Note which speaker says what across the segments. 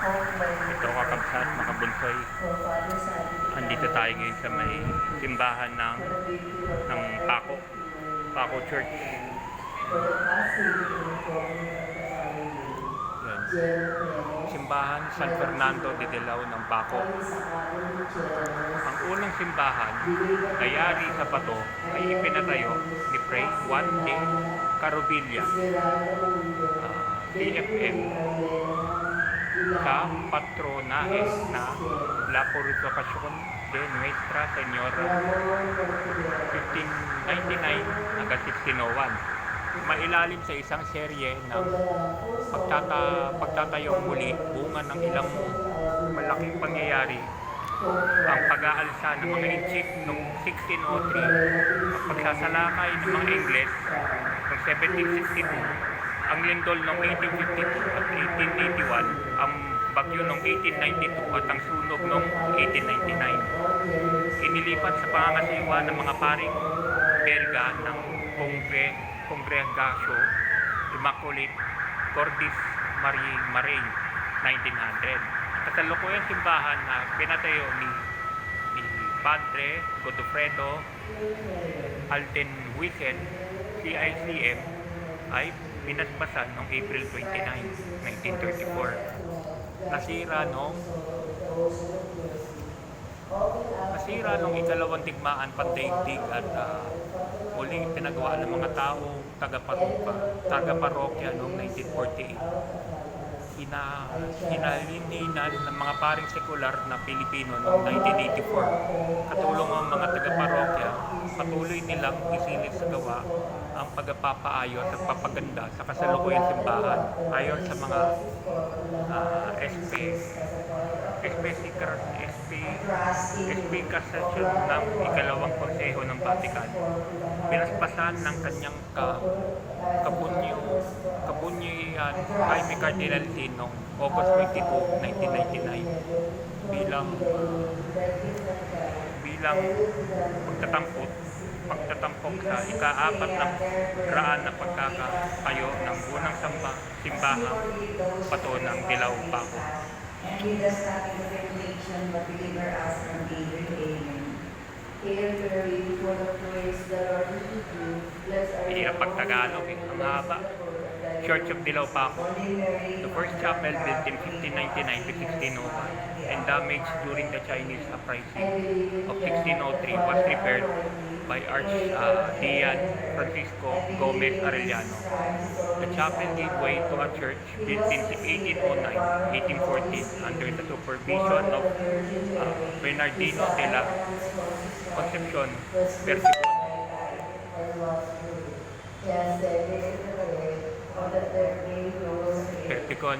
Speaker 1: Ito kakabsat, mga bunsoy. Andito tayo ngayon sa may simbahan ng Paco Church. Yan. Simbahan San Fernando de Dilao ng Paco. Ang unang simbahan na yari sa bato ay ipinatayo ni Fray Juan de Carubilla, DFM, sa patronaje na La Purificación de Nuestra Señora 1599 hanggang 1601. Mailalim sa isang serye ng pagtatayong muli bunga ng ilang malaking pangyayari ang pag-aalsa ng mga Inchik noong 1603, ang pagsasalakay ng mga Ingles noong 1762, ang lindol noong 1852 at 1881, ang bagyo noong 1892 at ang sunog noong 1899. Inilipat sa pangangasiwa ng mga paring Belga ng Congregatio Immaculate Cordis Marie 1900. Kasalukuyang simbahan na pinatayo ni Padre Godofredo Altenhuisen, CICM, ay pinaspasan noong April 29, 1934. Nasira nung ikalawang digmaan pandaigdig at muling pinagawa ng mga tao taga-parokya noong 1948. Hinalinan ng mga paring sekular na Pilipino noong 1984. Katulong ang mga taga-parokya, patuloy nilang isilid sa gawa ang pagpapaayos at papaganda sa kasalukuyang simbahan ayon sa mga Kasasyon ng ikalawang konseho ng Vatican. Pinaspasan ng kanyang kabunyian Jaime Cardinal Sin noong August 22, 1999 bilang pagtatampok sa ika-4 ng raan na pagkakapayo ng unang simbahang pato ng Dilao, Paco.
Speaker 2: And lead us not into temptation, but deliver us from evil. Amen. Hail Mary, full of grace, the Lord is with you. Blessed are you.
Speaker 1: Hirap pag-Tagalog eh. Ang haba. Church of Dilao, Paco. The first chapel built in 1599 to 1601 and damaged during the Chinese uprising of 1603 was repaired by Archdeacon Francisco Gomez Arellano. The chapel gave way to a church built in 1809-1814 under the supervision of Bernardino de la Concepcion Perpicon,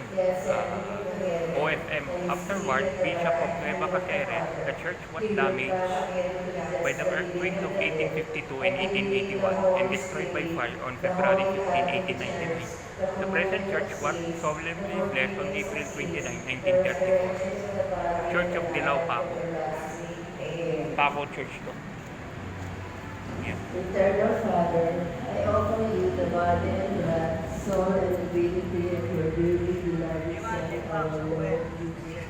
Speaker 1: OFM. Afterward, Bishop of Nueva Cáceres, the church was damaged by the earthquakes of 1852 and 1881 and destroyed by fire on February 15, 1899. The present church was solemnly blessed on April 29, 1934. Church of Dilao, Paco. Paco Church to. Yeah.
Speaker 2: Eternal Father, I offer you the body and blood, soul and divinity of your dearly beloved Son, our Lord Jesus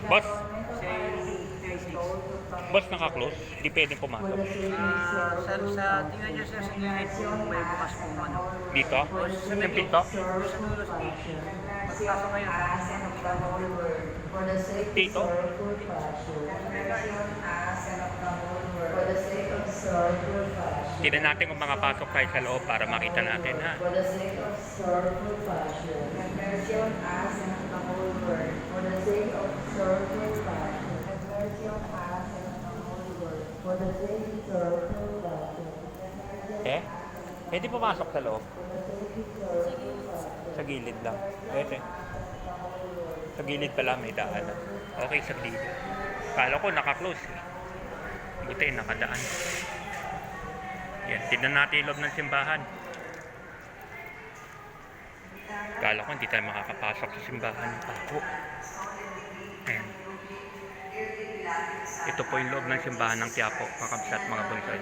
Speaker 2: Christ.
Speaker 1: Boss, naka-close? Di pwedeng pumasok.
Speaker 3: Sa tingnan nyo sir, sa gilid yung may bukas pong ano.
Speaker 1: Dito? Yung pinto?
Speaker 3: Sa dulo sa gilid. Pagpasok kayo.
Speaker 2: For the sake of
Speaker 1: Dito?
Speaker 2: sorrowful passion, for the sake of sorrowful passion,
Speaker 1: Tignan natin kung makapasok tayo sa loob para makita natin, ha?
Speaker 2: for the sake of sorrowful passion, have mercy on us and on the whole world. For the sake of sorrowful passion, have mercy on us and on the whole world. For the sake of sorrowful passion, have mercy on
Speaker 1: Eh? Pwede pumasok sa loob?
Speaker 2: for the sake of sorrowful passion.
Speaker 1: Sa gilid lang. Pwede. Sa gilid pala may daan. Okay, sa gilid. Kala ko naka-close eh. Buti, nakadaan. Yan, tignan natin yung loob ng simbahan. Kala ko hindi tayo makakapasok sa simbahan ng Paco. Ayan. Ito po yung loob ng simbahan ng Quiapo, kakabsat mga bonsai.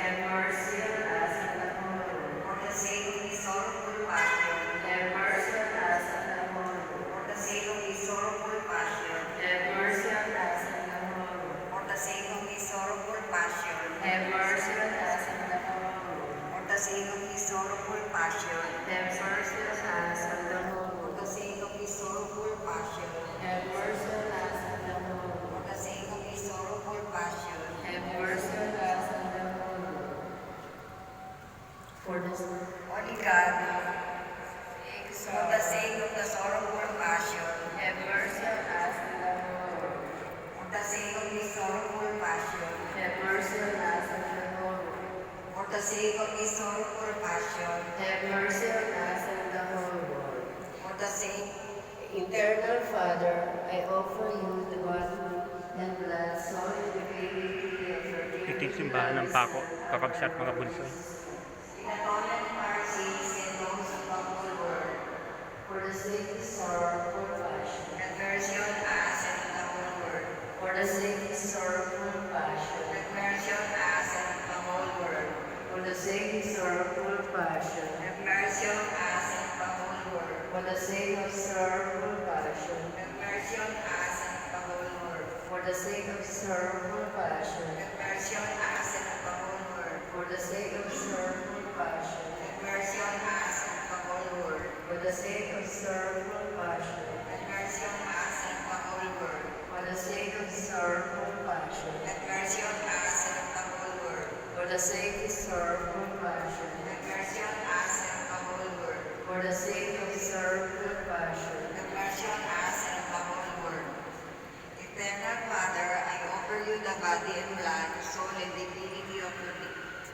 Speaker 2: Have mercy on us and on the whole world. For the sake of his sorrowful Holy God, for the sake of the sorrowful passion, have mercy on us and the whole world. For the sake of this sorrowful passion, have mercy on us and the whole world. For the sake of this sorrowful passion, have mercy on us and the whole world. For the sake, Eternal Father, I offer you the body and blood, soul, and divinity of your dear
Speaker 1: Ito yung simbahan ng Paco, kakabsat mga bunsoy.
Speaker 2: in atonement for our sins and those of the whole world, for the sake of sorrowful passion, have mercy on us and on the whole world. For the sake of sorrowful passion, have mercy on us and on the whole world. For the sake of sorrowful passion, have mercy on us and on the whole world. For the sake of sorrowful passion, have mercy on us and on the whole world. For the sake of sorrowful passion, have mercy on us and on the whole world. For the sake of sorrowful passion, have mercy on us and on the whole world. For the sake of sorrowful passion, have mercy on us and on the whole world. For the sake of sorrowful passion, have mercy on us and on the whole world. For the sake of sorrowful passion, have mercy on us and on the whole world. For the sake of sorrowful passion, have mercy on us and on the whole world. Eternal Father, I offer you the body and blood, soul, and divinity of your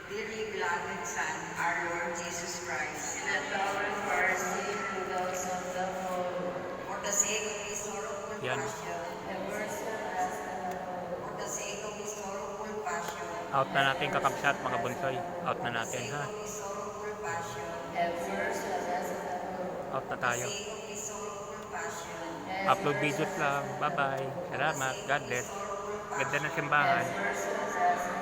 Speaker 2: dearly beloved Son, our Lord Jesus Christ. And atonement for our sin and those of the whole world. For the sake of his sorrowful
Speaker 1: Yan.
Speaker 2: passion, have mercy on us and the whole world. For the sake of his sorrowful passion,
Speaker 1: Out na natin kakabsat mga bunsoy. Out na natin ha.
Speaker 2: have mercy on us and the whole world.
Speaker 1: Out na tayo.
Speaker 2: For the sake of his sorrowful passion,
Speaker 1: Upload videos lang. Bye bye. Salamat. God bless. Ganda ng simbahan.
Speaker 2: have mercy on us.